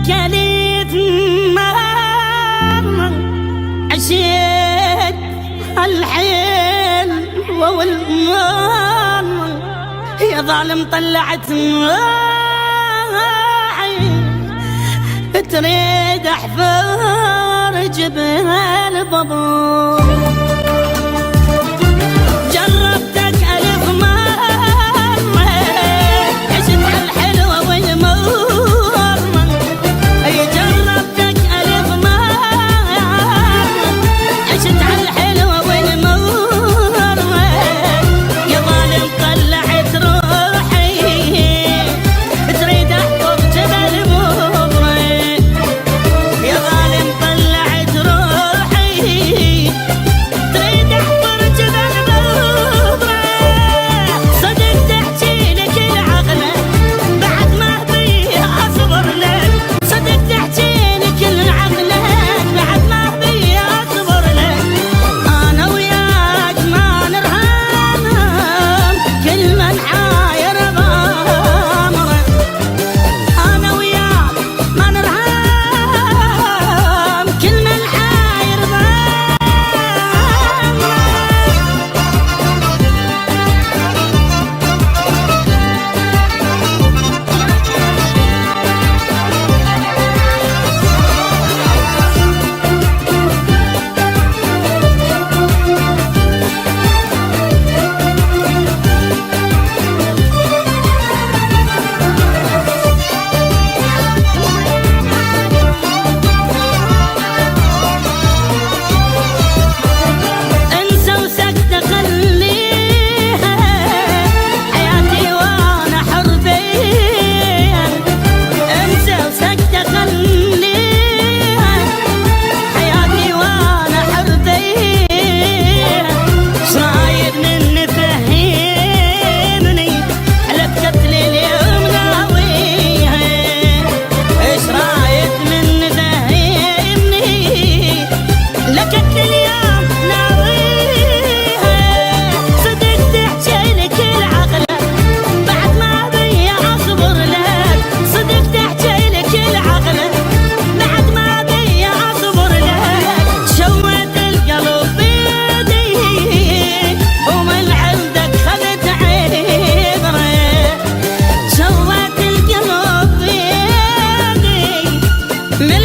كليت عشيت الحيل والمال يا ظالم طلعت تريد احفر جبهة البابور جربتك ألف مرة عشت عالحلوة والمر جربتك ألف مرة عشت عالحلوة والمر يا ظالم طلعت روحي تريد احفر جبل بابور يا ظالم طلعت روحي تريد احفر جبل بابور صدق تحكي لك العقلة بعد ما بيه اصبر لك صدق تحكي لك العقلة بعد ما بيه اصبر لك انا وياك ما نرهان كل من حاير بامره انا وياك ما نرهان كل من حاير بامره انسى وسكتة خليها حياتي وانا حر فيها انسى وسكتة خليها حياتي وانا حر فيها شرايد مني فهمني على قتل اليوم ناويها ايش رايد مني فهمني لقتل اليوم ناويها صدق تحكي لك العقلة بعد ما بي اصبر لك صدق تحكي لك العقلة بعد ما بي اصبر لك شويت القلب بيدي ومن عندك خذت عبرة شويت القلب بيدي من